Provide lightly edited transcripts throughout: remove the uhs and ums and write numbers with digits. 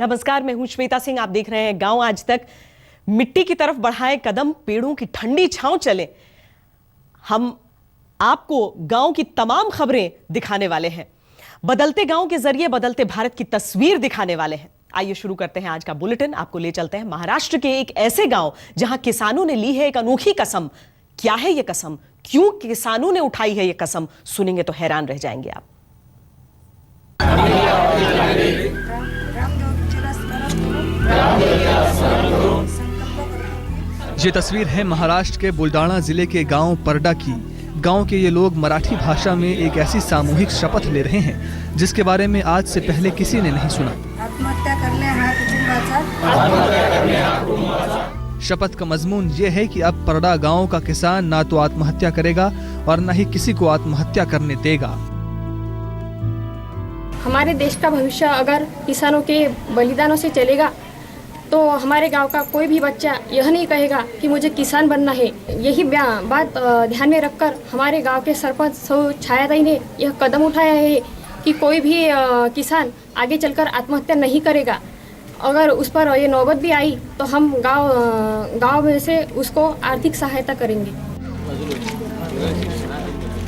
नमस्कार, मैं हूं श्वेता सिंह। आप देख रहे हैं गांव आज तक। मिट्टी की तरफ बढ़ाएं कदम, पेड़ों की ठंडी छांव चले। हम आपको गांव की तमाम खबरें दिखाने वाले हैं। बदलते गांव के जरिए बदलते भारत की तस्वीर दिखाने वाले हैं। आइए शुरू करते हैं आज का बुलेटिन। आपको ले चलते हैं महाराष्ट्र के एक ऐसे गांव जहां किसानों ने ली है एक अनोखी कसम। क्या है यह कसम, क्यों किसानों ने उठाई है यह कसम, सुनेंगे तो हैरान रह जाएंगे आप। ये तस्वीर है महाराष्ट्र के बुलढाणा जिले के गांव परडा की। गांव के ये लोग मराठी भाषा में एक ऐसी सामूहिक शपथ ले रहे हैं जिसके बारे में आज से पहले किसी ने नहीं सुना। आत्महत्या करणे हा कुटुंबाचा। शपथ का मजमून ये है कि अब परडा गांव का किसान ना तो आत्महत्या करेगा और न ही किसी को आत्महत्या करने देगा। हमारे देश का भविष्य अगर किसानों के बलिदानों से चलेगा तो हमारे गांव का कोई भी बच्चा यह नहीं कहेगा कि मुझे किसान बनना है। यही बात ध्यान में रखकर हमारे गांव के सरपंच छायाताई ने यह कदम उठाया है कि कोई भी किसान आगे चलकर आत्महत्या नहीं करेगा। अगर उस पर ये नौबत भी आई तो हम गांव में से उसको आर्थिक सहायता करेंगे।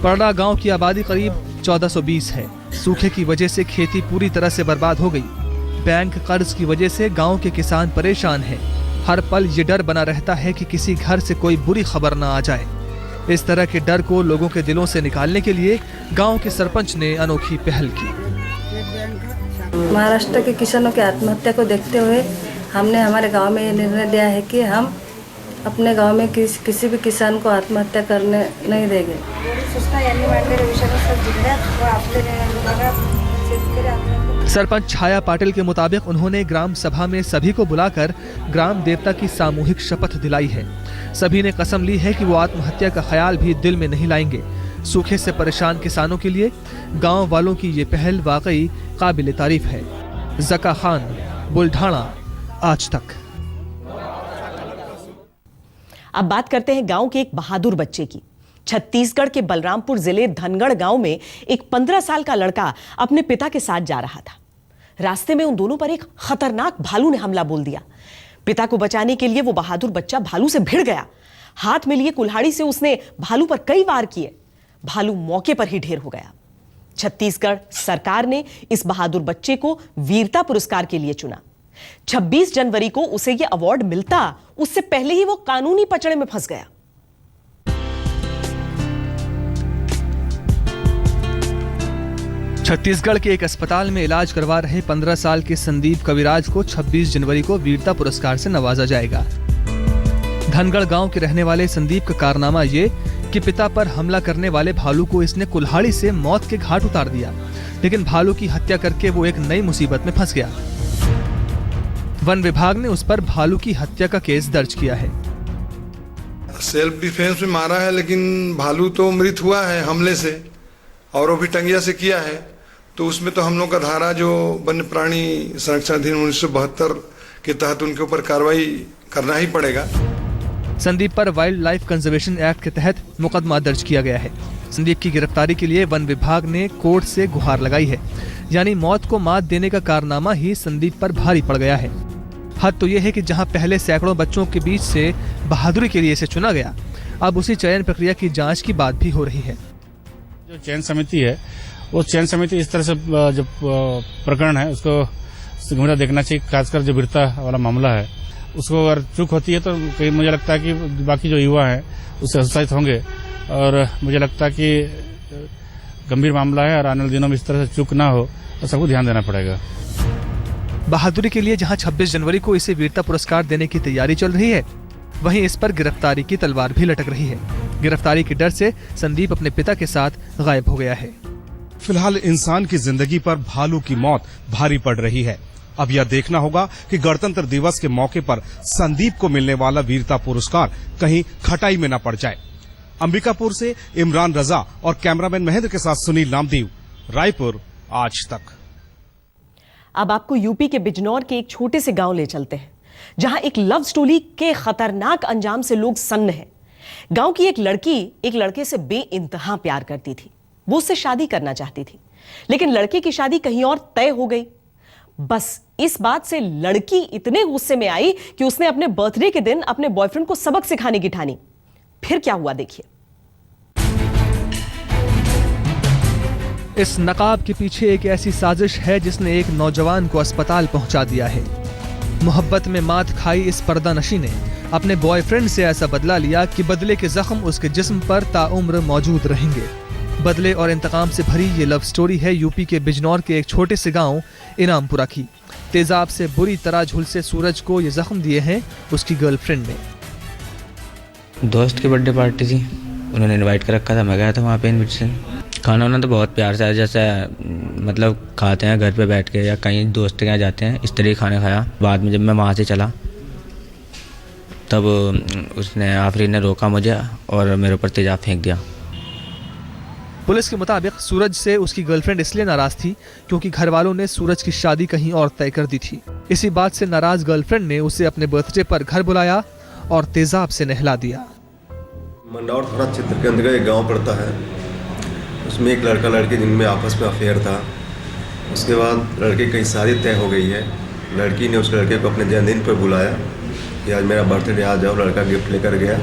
परडा गांव की आबादी करीब 1420 है। सूखे की वजह से खेती पूरी तरह से बर्बाद हो गई। बैंक कर्ज की वजह से गांव के किसान परेशान हैं। हर पल ये डर बना रहता है कि किसी घर से कोई बुरी खबर न आ जाए। इस तरह के डर को लोगों के दिलों से निकालने के लिए गांव के सरपंच ने अनोखी पहल की। महाराष्ट्र के किसानों की आत्महत्या को देखते हुए हमने हमारे गांव में ये निर्णय लिया है कि हम अपने गांव में किसी भी किसान को आत्महत्या करने नहीं देंगे। सरपंच छाया पाटिल के मुताबिक उन्होंने ग्राम सभा में सभी को बुलाकर ग्राम देवता की सामूहिक शपथ दिलाई है। सभी ने कसम ली है कि वो आत्महत्या का ख्याल भी दिल में नहीं लाएंगे। सूखे से परेशान किसानों के लिए गांव वालों की ये पहल वाकई काबिल तारीफ है। जका खान, बुलढाणा, आज तक। अब बात करते हैं गांव के एक बहादुर बच्चे की। छत्तीसगढ़ के बलरामपुर जिले धनगढ़ गांव में एक 15 साल का लड़का अपने पिता के साथ जा रहा था। रास्ते में उन दोनों पर एक खतरनाक भालू ने हमला बोल दिया। पिता को बचाने के लिए वो बहादुर बच्चा भालू से भिड़ गया। हाथ में लिए कुल्हाड़ी से उसने भालू पर कई वार किए। भालू मौके पर ही ढेर हो गया। छत्तीसगढ़ सरकार ने इस बहादुर बच्चे को वीरता पुरस्कार के लिए चुना। 26 जनवरी को उसे यह अवार्ड मिलता, उससे पहले ही वो कानूनी पचड़े में फंस गया। छत्तीसगढ़ के एक अस्पताल में इलाज करवा रहे 15 साल के संदीप कविराज को 26 जनवरी को वीरता पुरस्कार से नवाजा जाएगा। धनगढ़ गांव के रहने वाले संदीप का कारनामा ये कि पिता पर हमला करने वाले भालू को इसने कुल्हाड़ी से मौत के घाट उतार दिया, लेकिन भालू की हत्या करके वो एक नई मुसीबत में फंस गया। वन विभाग ने उस पर भालू की हत्या का केस दर्ज किया है। सेल्फ डिफेंस में मारा है, लेकिन भालू तो मृत हुआ है हमले से, और वो भी टंगिया से किया है। तो उसमें तो हम लोग का धारा जो वन्य प्राणी संरक्षण अधिनियम 1972 के तहत उनके ऊपर कार्रवाई करना ही पड़ेगा। संदीप पर वाइल्ड लाइफ कंजर्वेशन एक्ट के तहत मुकदमा दर्ज किया गया है। संदीप की गिरफ्तारी के लिए वन विभाग ने कोर्ट से गुहार लगाई है। यानी मौत को मात देने का कारनामा ही संदीप पर भारी पड़ गया है। हद तो यह है कि जहां पहले सैकड़ों बच्चों के बीच से बहादुरी के लिए इसे चुना गया, अब उसी चयन प्रक्रिया की जांच की बात भी हो रही है। जो चयन समिति है, वो चयन समिति इस तरह से जो प्रकरण है उसको गंभीरता देखना चाहिए। खासकर जो वीरता वाला मामला है उसको अगर चूक होती है तो कहीं मुझे लगता है कि बाकी जो युवा हैं उससे हतोत्साहित होंगे, और मुझे लगता है कि गंभीर मामला है और आने वाले दिनों में इस तरह से चूक ना हो तो सबको ध्यान देना पड़ेगा। बहादुरी के लिए जहां 26 जनवरी को इसे वीरता पुरस्कार देने की तैयारी चल रही है, वहीं इस पर गिरफ्तारी की तलवार भी लटक रही है। गिरफ्तारी के डर से संदीप अपने पिता के साथ गायब हो गया है। फिलहाल इंसान की जिंदगी पर भालू की मौत भारी पड़ रही है। अब यह देखना होगा कि गणतंत्र दिवस के मौके पर संदीप को मिलने वाला वीरता पुरस्कार कहीं खटाई में न पड़ जाए। अंबिकापुर से इमरान रजा और कैमरामैन महेंद्र के साथ सुनील नामदेव, रायपुर, आज तक। अब आपको यूपी के बिजनौर के एक छोटे से गांव ले चलते हैं, जहां एक लव स्टोरी के खतरनाक अंजाम से लोग सन्न हैं। गांव की एक लड़की एक लड़के से बेइंतहा प्यार करती थी। वो उससे शादी करना चाहती थी, लेकिन लड़के की शादी कहीं और तय हो गई। बस इस बात से लड़की इतने गुस्से में आई कि उसने अपने बर्थडे के दिन अपने बॉयफ्रेंड को सबक सिखाने की ठानी। फिर क्या हुआ देखिए। इस नकाब के पीछे एक ऐसी साजिश है जिसने एक नौजवान को अस्पताल पहुंचा दिया है। मोहब्बत में मात खाई इस पर्दानशी ने अपने बॉयफ्रेंड से ऐसा बदला लिया कि बदले के जख्म उसके जिस्म पर ताउम्र मौजूद रहेंगे। बदले और इंतकाम से भरी ये लव स्टोरी है यूपी के बिजनौर के एक छोटे से गांव इनामपुरा की। तेजाब से बुरी तरह झुलसे सूरज को ये जख्म दिए हैं उसकी गर्लफ्रेंड ने। दोस्त की बर्थडे पार्टी थी, उन्होंने इनवाइट कर रखा था, मैं गया था वहाँ पे इनविटेशन। खाना वाना तो बहुत प्यार से जैसे मतलब खाते हैं घर पे बैठ के या कहीं दोस्त के यहाँ जाते हैं, इस तरह खाना खाया। बाद में जब मैं वहाँ से चला तब उसने आफरीन ने रोका मुझे और मेरे ऊपर तेजाब फेंक दिया। पुलिस के मुताबिक सूरज से उसकी गर्लफ्रेंड इसलिए नाराज थी क्योंकि घर वालों ने सूरज की शादी कहीं और तय कर दी थी। इसी बात से नाराज गर्लफ्रेंड ने उसे अपने बर्थडे पर घर बुलाया और तेजाब से नहला दिया। मंडौर थाना क्षेत्र के अंदर एक गांव पड़ता है, उसमें एक लड़का लड़की जिनमें आपस में अफेयर था। उसके बाद लड़के की शादी तय हो गई है। लड़की ने उस लड़के को अपने जन्मदिन पर बुलाया कि आज मेरा बर्थडे, आ जाओ। लड़का गिफ्ट लेकर गया,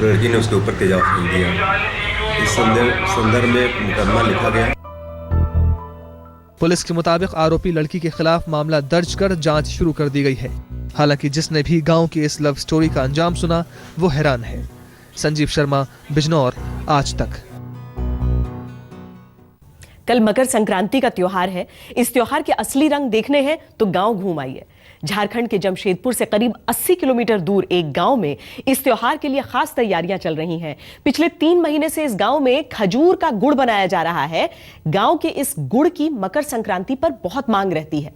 लड़की ने उसके ऊपर तेजाब फेंक दिया। इस संदर्भ में मुकदमा लिखा गया। पुलिस के मुताबिक आरोपी लड़की के खिलाफ मामला दर्ज कर जांच शुरू कर दी गई है। हालांकि जिसने भी गांव की इस लव स्टोरी का अंजाम सुना वो हैरान है। संजीव शर्मा, बिजनौर, आज तक। कल मकर संक्रांति का त्योहार है। इस त्योहार के असली रंग देखने हैं तो गांव घूम आइए। झारखंड के जमशेदपुर से करीब 80 किलोमीटर दूर एक गांव में इस त्योहार के लिए खास तैयारियां चल रही हैं। पिछले 3 महीने से इस गांव में खजूर का गुड़ बनाया जा रहा है। गांव के इस गुड़ की मकर संक्रांति पर बहुत मांग रहती है।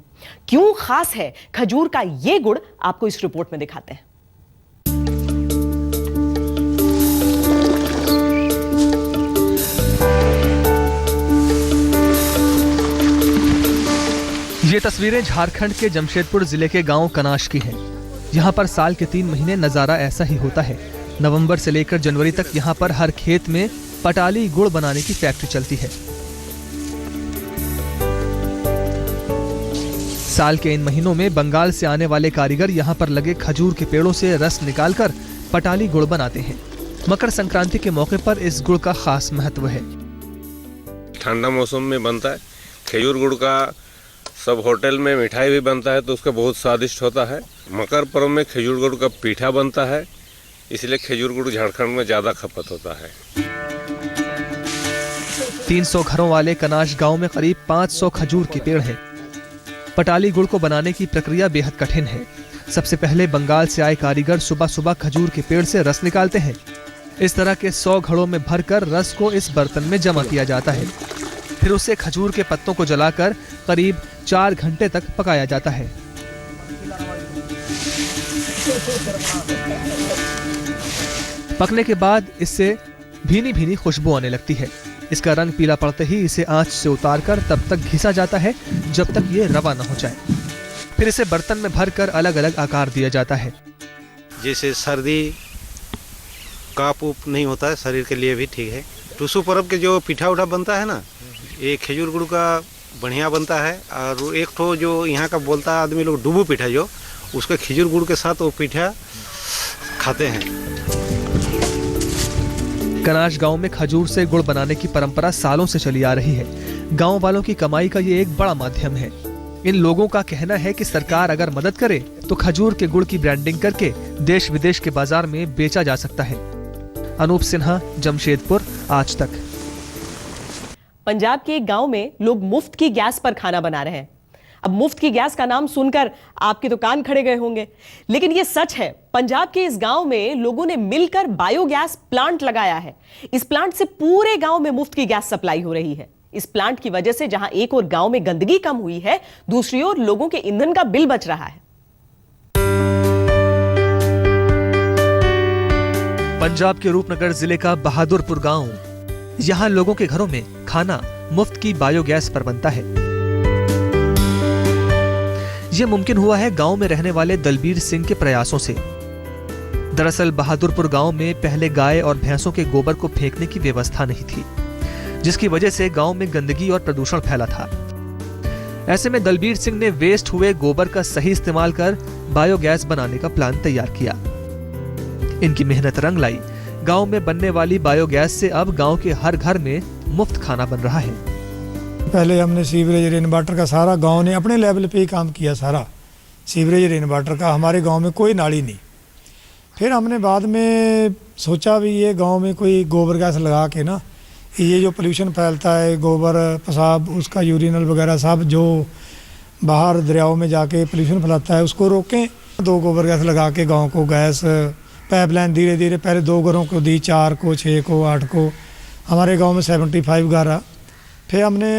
क्यों खास है खजूर का ये गुड़, आपको इस रिपोर्ट में दिखाते हैं। ये तस्वीरें झारखंड के जमशेदपुर जिले के गांव कनाश की हैं। यहाँ पर साल के 3 महीने नजारा ऐसा ही होता है। नवंबर से लेकर जनवरी तक यहाँ पर हर खेत में पटाली गुड़ बनाने की फैक्ट्री चलती है। साल के इन महीनों में बंगाल से आने वाले कारीगर यहाँ पर लगे खजूर के पेड़ों से रस निकालकर पटाली गुड़ बनाते हैं। मकर संक्रांति के मौके पर इस गुड़ का खास महत्व है। ठंडा मौसम में बनता है खजूर गुड़ का। सब होटल में मिठाई भी बनता है तो उसका बहुत स्वादिष्ट होता है। मकर पर्व में खजूर गुड़ का पीठा बनता है, इसलिए खजूर गुड़ झारखंड में ज्यादा खपत होता है। 300 घरों वाले कनाश गांव में करीब 500 खजूर के पेड़ हैं। पटाली गुड़ को बनाने की प्रक्रिया बेहद कठिन है। सबसे पहले बंगाल से आए कारीगर सुबह सुबह खजूर के पेड़ से रस निकालते हैं। इस तरह के 100 घड़ों में भरकर रस को इस बर्तन में जमा किया जाता है। फिर उसे खजूर के पत्तों को जलाकर करीब 4 घंटे तक पकाया जाता है। पकने के बाद इससे भीनी भीनी खुशबू आने लगती है। इसका रंग पीला पड़ते ही इसे आंच से उतारकर तब तक घिसा जाता है जब तक ये रवा न हो जाए। फिर इसे बर्तन में भरकर अलग अलग आकार दिया जाता है। जैसे सर्दी काप उप नहीं होता है, शरीर के लिए भी ठीक है। टूसू पर्व के जो पीठा उठा बनता है ना, ये खजूर गुड़ का बढ़िया बनता है। और एक ठो जो यहाँ का बोलता है आदमी लोग डुबू पीठा, जो उसके खजूर गुड़ के साथ वो पीठा खाते हैं। कनाश गांव में खजूर से गुड़ बनाने की परंपरा सालों से चली आ रही है। गांव वालों की कमाई का ये एक बड़ा माध्यम है। इन लोगों का कहना है कि सरकार अगर मदद करे तो खजूर के गुड़ की ब्रांडिंग करके देश विदेश के बाजार में बेचा जा सकता है। अनूप सिन्हा, जमशेदपुर, आज तक। पंजाब के एक गांव में लोग मुफ्त की गैस पर खाना बना रहे हैं। अब मुफ्त की गैस का नाम सुनकर आपके तो कान खड़े गए होंगे, लेकिन यह सच है। पंजाब के इस गांव में लोगों ने मिलकर बायोगैस प्लांट लगाया है। इस प्लांट से पूरे गांव में मुफ्त की गैस सप्लाई हो रही है। इस प्लांट की वजह से जहां एक और गांव में गंदगी कम हुई है, दूसरी ओर लोगों के ईंधन का बिल बच रहा है। पंजाब के रूपनगर जिले का बहादुरपुर गांव, यहाँ लोगों के घरों में खाना मुफ्त की बायोगैस पर बनता है। यह मुमकिन हुआ है गांव में रहने वाले दलबीर सिंह के प्रयासों से। दरअसल बहादुरपुर गांव में पहले गाय और भैंसों के गोबर को फेंकने की व्यवस्था नहीं थी, जिसकी वजह से गांव में गंदगी और प्रदूषण फैला था। ऐसे में दलबीर सिंह ने वेस्ट हुए गोबर का सही इस्तेमाल कर बायोगैस बनाने का प्लान तैयार किया। इनकी मेहनत रंग लाई। गांव में बनने वाली बायोगैस से अब गांव के हर घर में मुफ्त खाना बन रहा है। पहले हमने सीवरेज रेन वाटर का सारा गांव ने अपने लेवल पे ही काम किया, सारा सीवरेज रेन वाटर का। हमारे गांव में कोई नाली नहीं। फिर हमने बाद में सोचा भी ये गांव में कोई गोबर गैस लगा के ना, ये जो पोल्यूशन फैलता है, गोबर पेशाब उसका यूरिनल वगैरह सब जो बाहर दरियाओं में जाके पोल्यूशन फैलाता है उसको रोकें। 2 गोबर गैस लगा के गांव को गैस पाइपलाइन धीरे धीरे पहले 2 घरों को दी, 4 को, 6 को, 8 को। हमारे गांव में 75 घर आ। फिर हमने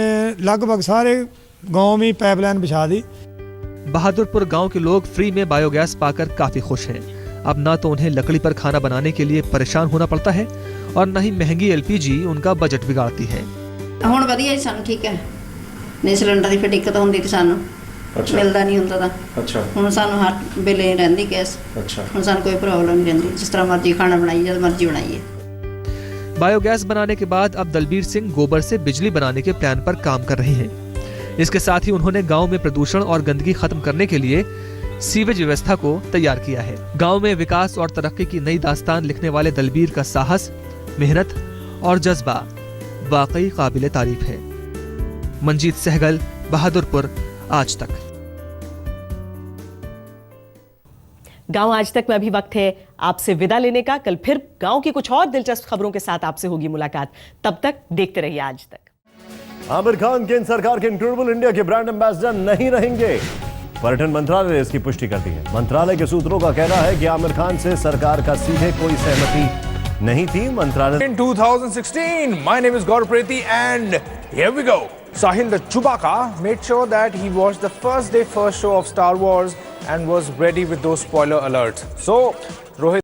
लगभग सारे गांव में पाइपलाइन बिछा दी। बहादुरपुर गांव के लोग फ्री में बायोगैस पाकर काफी खुश हैं। अब ना तो उन्हें लकड़ी पर खाना बनाने के लिए परेशान होना पड़ता है और न ही महंगी एलपीजी उनका बजट बिगाड़ती है। ਹੁਣ ਵਧੀਆ ਜੀ, ਸਾਨੂੰ ਠੀਕ ਹੈ। ਨਹੀਂ ਸਿਲੰਡਰ ਦੀ ਫਿਰ ਦਿੱਕਤ ਹੁੰਦੀ ਸੀ ਸਾਨੂੰ, ਮਿਲਦਾ ਨਹੀਂ ਹੁੰਦਾ ਤਾਂ। ਅੱਛਾ, ਹੁਣ ਸਾਨੂੰ ਹਰ ਵੇਲੇ ਰਹਿੰਦੀ ਗੈਸ। ਅੱਛਾ, ਹੁਣ ਸਾਨੂੰ ਕੋਈ ਪ੍ਰੋਬਲਮ ਨਹੀਂ ਰਹਿੰਦੀ, ਜਿਸ ਤਰ੍ਹਾਂ ਮਰਜ਼ੀ ਖਾਣਾ ਬਣਾਈਏ, ਜਦ मर्जी बनाइए। बायोगैस बनाने के बाद अब दलबीर सिंह गोबर से बिजली बनाने के प्लान पर काम कर रहे हैं। इसके साथ ही उन्होंने गांव में प्रदूषण और गंदगी खत्म करने के लिए सीवेज व्यवस्था को तैयार किया है। गांव में विकास और तरक्की की नई दास्तान लिखने वाले दलबीर का साहस, मेहनत और जज्बा वाकई काबिले तारीफ है। मंजीत सहगल, बहादुरपुर, आज तक। गांव आज तक में अभी वक्त है आपसे विदा लेने का। कल फिर गांव की कुछ और दिलचस्प खबरों के साथ आपसे होगी मुलाकात। तब तक देखते रहिए आज तक। आमिर खान केंद्र सरकार के इनक्रेडिबल इंडिया के ब्रांड एम्बेसडर नहीं रहेंगे। पर्यटन मंत्रालय ने इसकी पुष्टि कर दी है। मंत्रालय के सूत्रों का कहना है कि आमिर खान से सरकार का सीधे कोई सहमति नहीं थी। मंत्रालय In 2016, my name is Gaurav Preti and here we go. Sahil the Chewbacca made sure that he watched the first day first show of Star Wars and was ready with those spoiler alerts. So, Rohit